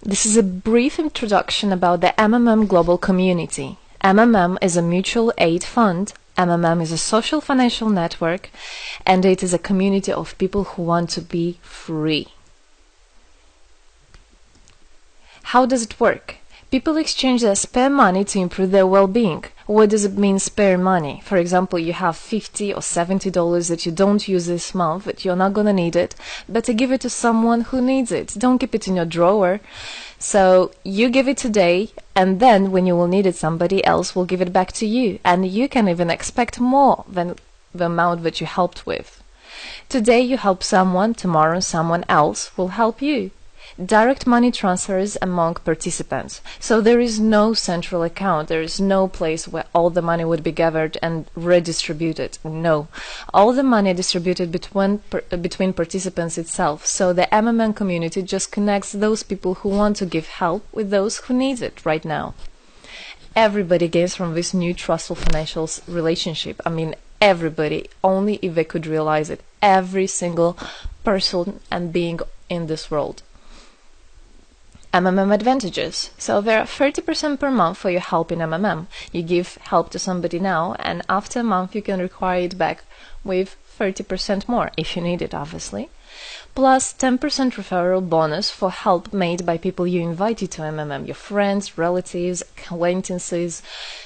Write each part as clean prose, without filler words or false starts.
This is a brief introduction about the MMM global community. MMM is a mutual aid fund. MMM is a social financial network, and it is a community of people who want to be free. How does it work? People exchange their spare money to improve their well-being. What does it mean, spare money? For example, you have $50 or $70 that you don't use this month, that you're not gonna need it. Better give it to someone who needs it. Don't keep it in your drawer. So you give it today, and then when you will need it, somebody else will give it back to you. And you can even expect more than the amount that you helped with. Today you help someone, tomorrow someone else will help you. Direct money transfers among participants. So there is no central account. There is no place where all the money would be gathered and redistributed. No. All the money distributed between participants itself. So the MMM community just connects those people who want to give help with those who need it right now. Everybody gains from this new trustful financial relationship. I mean, everybody, only if they could realize it. Every single person and being in this world. MMM advantages. So there are 30% per month for your help in MMM. You give help to somebody now, and after a month you can require it back with 30% more, if you need it, obviously. Plus 10% referral bonus for help made by people you invited to MMM, your friends, relatives, acquaintances.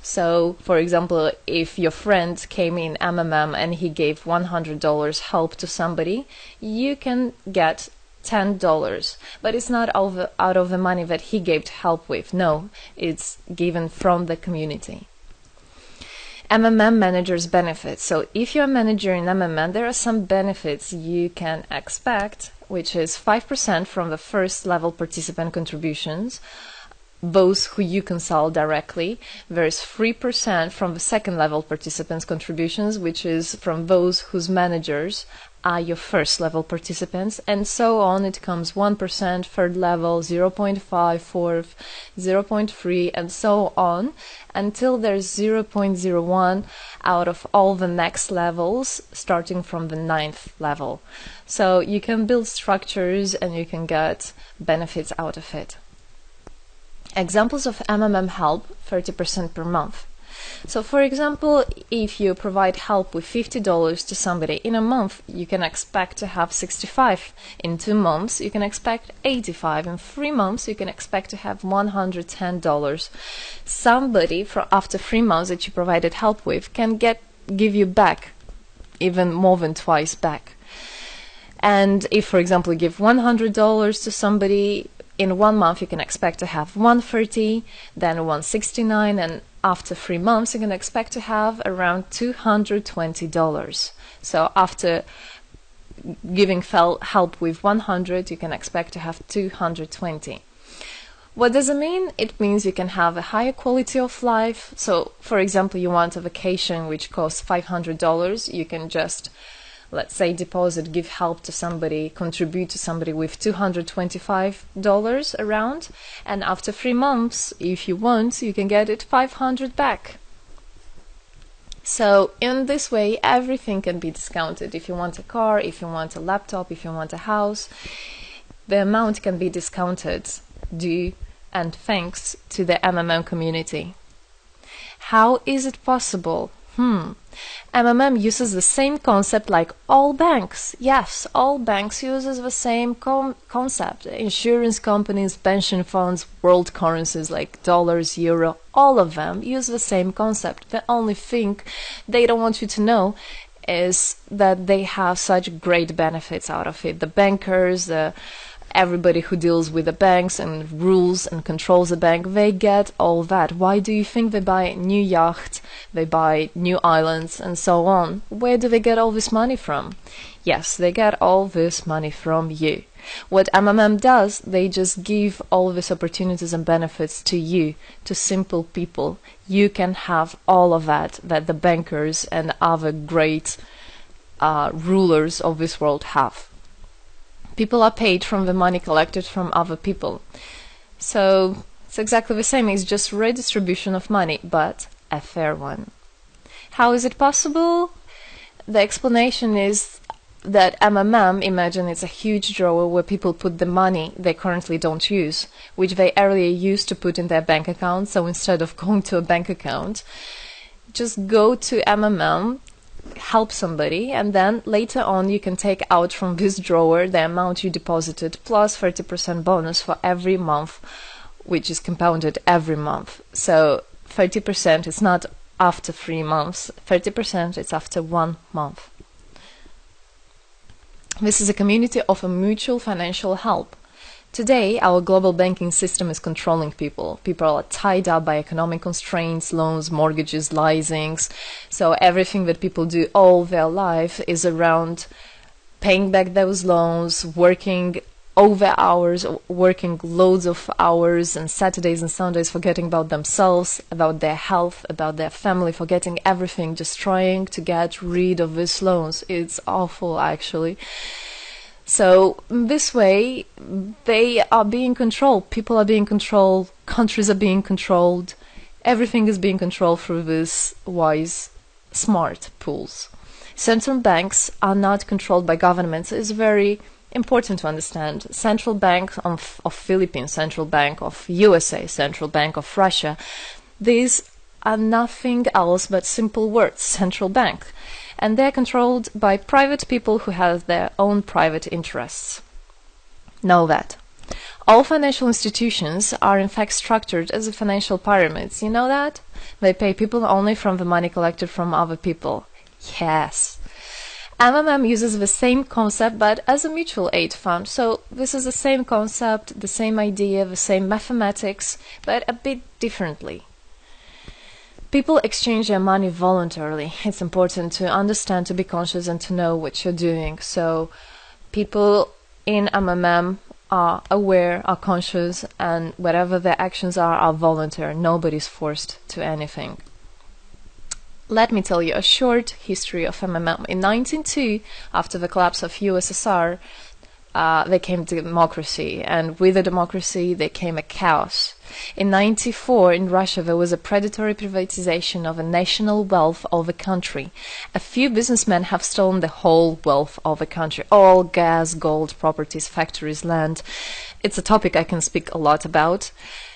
So, for example, if your friend came in MMM and he gave $100 help to somebody, you can get $10, but it's not out of the money that he gave to help with. No, it's given from the community. MMM managers benefits. So if you're a manager in MMM, there are some benefits you can expect, which is 5% from the first level participant contributions, those who you consult directly. There's 3% from the second level participants contributions, which is from those whose managers are your first level participants, and so on. It comes 1%, third level, 0.5, fourth, 0.3, and so on, until there's 0.01 out of all the next levels, starting from the 9th level. So you can build structures and you can get benefits out of it. Examples of MMM help, 30% per month. So for example, if you provide help with $50 to somebody in a month, you can expect to have 65. In 2 months, you can expect 85. In 3 months, you can expect to have $110. Somebody after 3 months that you provided help with can give you back even more than twice back. And if, for example, you give $100 to somebody, in 1 month you can expect to have 130, then 169, and after 3 months you can expect to have around $220. So after giving help with 100, you can expect to have 220. What does it mean? It means you can have a higher quality of life. So for example, you want a vacation which costs $500, you can just, let's say, give help to somebody, contribute to somebody with $225 around, and after 3 months, if you want, you can get it 500 back. So in this way, everything can be discounted. If you want a car, if you want a laptop, if you want a house, the amount can be discounted due and thanks to the MMM community. How is it possible? MMM uses the same concept like all banks. Yes, all banks uses the same concept. Insurance companies, pension funds, world currencies like dollars, euro, all of them use the same concept. The only thing they don't want you to know is that they have such great benefits out of it. The bankers, everybody who deals with the banks and rules and controls the bank, they get all that. Why do you think they buy new yachts, they buy new islands, and so on? Where do they get all this money from? Yes, they get all this money from you. What MMM does, they just give all these opportunities and benefits to you, to simple people. You can have all of that the bankers and other great rulers of this world have. People are paid from the money collected from other people. So it's exactly the same. It's just redistribution of money, but a fair one. How is it possible? The explanation is that MMM, imagine it's a huge drawer where people put the money they currently don't use, which they earlier used to put in their bank account. So instead of going to a bank account, just go to MMM, help somebody, and then later on you can take out from this drawer the amount you deposited plus 30% bonus for every month, which is compounded every month. So 30% is not after 3 months, 30% it's after 1 month. This is a community of a mutual financial help. Today, our global banking system is controlling people. People are tied up by economic constraints, loans, mortgages, leasings. So everything that people do all their life is around paying back those loans, working over hours, working loads of hours, and Saturdays and Sundays forgetting about themselves, about their health, about their family, forgetting everything, just trying to get rid of these loans. It's awful, actually. So this way, they are being controlled. People are being controlled. Countries are being controlled. Everything is being controlled through these wise, smart pools. Central banks are not controlled by governments. It's very important to understand. Central Bank of Philippines, Central Bank of USA, Central Bank of Russia, these are nothing else but simple words, central bank. And they're controlled by private people who have their own private interests. Know that. All financial institutions are in fact structured as financial pyramids. You know that? They pay people only from the money collected from other people. Yes. MMM uses the same concept but as a mutual aid fund. So this is the same concept, the same idea, the same mathematics, but a bit differently. People exchange their money voluntarily. It's important to understand, to be conscious, and to know what you're doing. So people in MMM are aware, are conscious, and whatever their actions are voluntary. Nobody's forced to anything. Let me tell you a short history of MMM. In 1902, after the collapse of USSR, there came democracy, and with the democracy there came a chaos. In 1994, in Russia, there was a predatory privatization of a national wealth of the country. A few businessmen have stolen the whole wealth of the country, all gas, gold, properties, factories, land. It's a topic I can speak a lot about.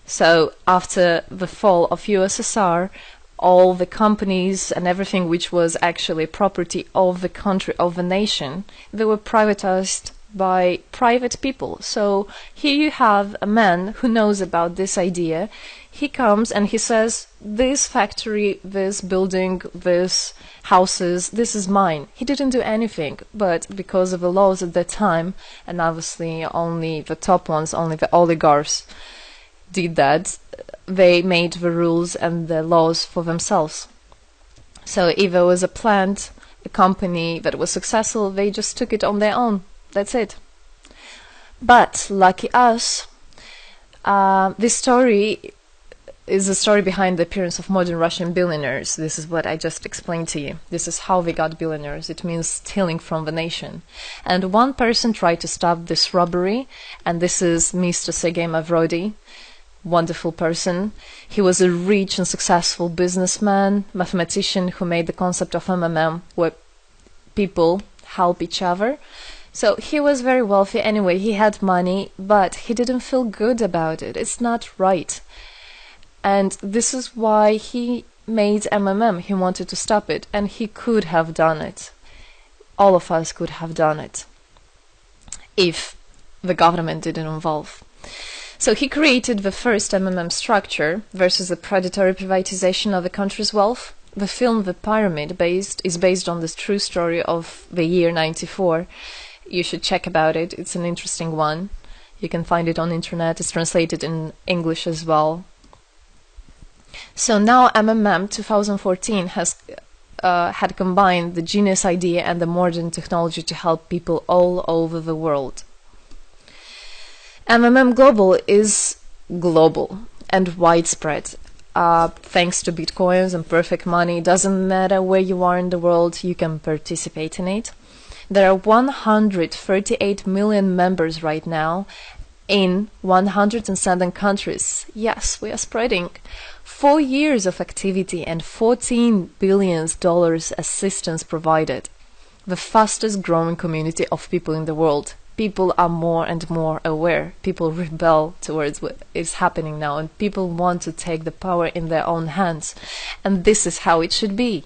So after the fall of USSR, all the companies and everything which was actually property of the country, of the nation, they were privatized by private people. So here you have a man who knows about this idea. He comes and he says, this factory, this building, this houses, this is mine. He didn't do anything, but because of the laws at that time, and obviously only the top ones, only the oligarchs did that, they made the rules and the laws for themselves. So if there was a plant, a company that was successful, they just took it on their own. That's it. But lucky us, this story is the story behind the appearance of modern Russian billionaires. This is what I just explained to you. This is how they got billionaires. It means stealing from the nation. And one person tried to stop this robbery, and this is Mr. Sergei Mavrodi. Wonderful person. He was a rich and successful businessman, mathematician who made the concept of MMM, where people help each other. So he was very wealthy anyway, he had money, but he didn't feel good about it. It's not right. And this is why he made MMM. He wanted to stop it, and he could have done it. All of us could have done it if the government didn't involve. So he created the first MMM structure versus the predatory privatization of the country's wealth. The film The Pyramid is based on this true story of the year 94. You should check about it. It's an interesting one. You can find it on internet. It's translated in English as well. So now MMM 2014 has had combined the genius idea and the modern technology to help people all over the world. MMM Global is global and widespread. Thanks to Bitcoins and perfect money, it doesn't matter where you are in the world, you can participate in it. There are 138 million members right now in 107 countries. Yes, we are spreading. 4 years of activity and $14 billion assistance provided. the fastest growing community of people in the world. People are more and more aware. People rebel towards what is happening now, and people want to take the power in their own hands. And this is how it should be.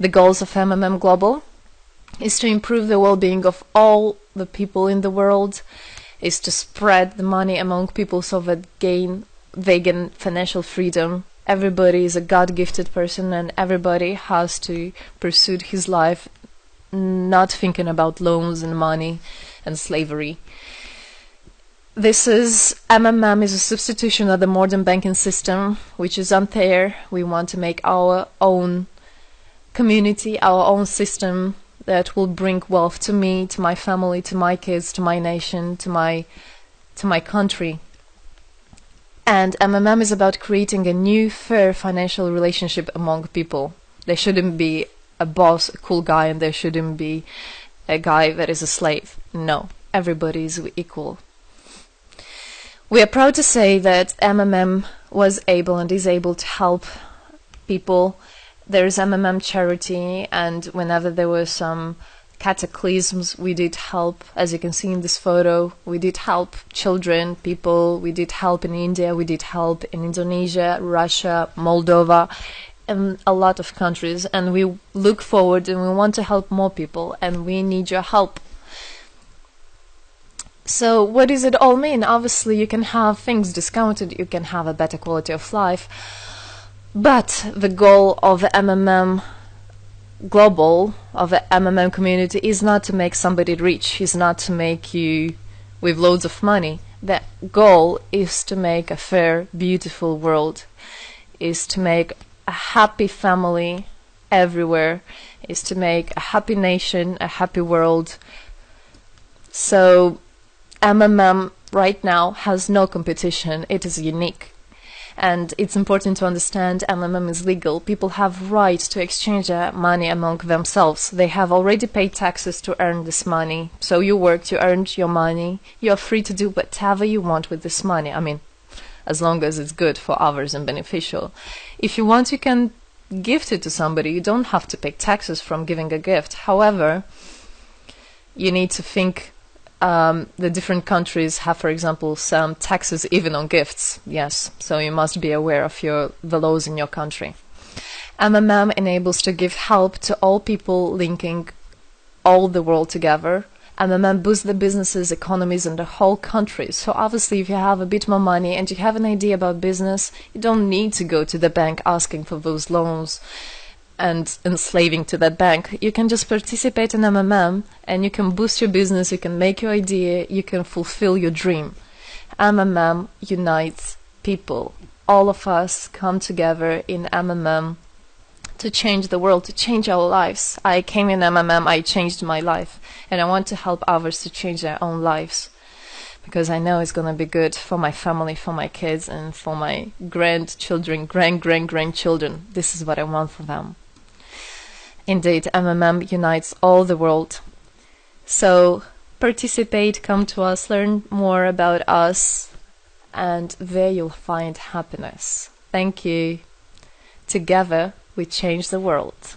The goals of MMM Global is to improve the well-being of all the people in the world, is to spread the money among people so that they gain financial freedom. Everybody is a God-gifted person, and everybody has to pursue his life not thinking about loans and money and slavery. This is MMM is a substitution of the modern banking system, which is unfair. We want to make our own community, our own system that will bring wealth to me, to my family, to my kids, to my nation, to my country. And MMM is about creating a new, fair financial relationship among people. There shouldn't be a boss, a cool guy, and there shouldn't be a guy that is a slave. No, everybody is equal. We are proud to say that MMM was able and is able to help people. There is MMM charity, and whenever there were some cataclysms, we did help. As you can see in this photo, we did help children, people. We did help in India, we did help in Indonesia, Russia, Moldova, and a lot of countries. And we look forward and we want to help more people, and we need your help. So what does it all mean? Obviously, you can have things discounted, you can have a better quality of life, but the goal of the MMM Global, of the MMM community, is not to make somebody rich, is not to make you with loads of money. The goal is to make a fair, beautiful world, is to make a happy family everywhere, is to make a happy nation, a happy world. So MMM right now has no competition, it is unique. And it's important to understand MMM is legal. People have right to exchange their money among themselves. They have already paid taxes to earn this money. So you worked, you earned your money. You're free to do whatever you want with this money. I mean, as long as it's good for others and beneficial. If you want, you can gift it to somebody. You don't have to pay taxes from giving a gift. However, you need to think the different countries have, for example, some taxes even on gifts. Yes, so you must be aware of the laws in your country. MMM enables to give help to all people, linking all the world together. MMM boosts the businesses, economies, and the whole country. So obviously, if you have a bit more money and you have an idea about business, you don't need to go to the bank asking for those loans and enslaving to that bank. You can just participate in MMM and you can boost your business, you can make your idea, you can fulfill your dream. MMM unites people. All of us come together in MMM to change the world, to change our lives. I came in MMM, I changed my life, and I want to help others to change their own lives, because I know it's going to be good for my family, for my kids, and for my grandchildren, grandchildren. This is what I want for them. Indeed, MMM unites all the world. So participate, come to us, learn more about us, and there you'll find happiness. Thank you. Together, we change the world.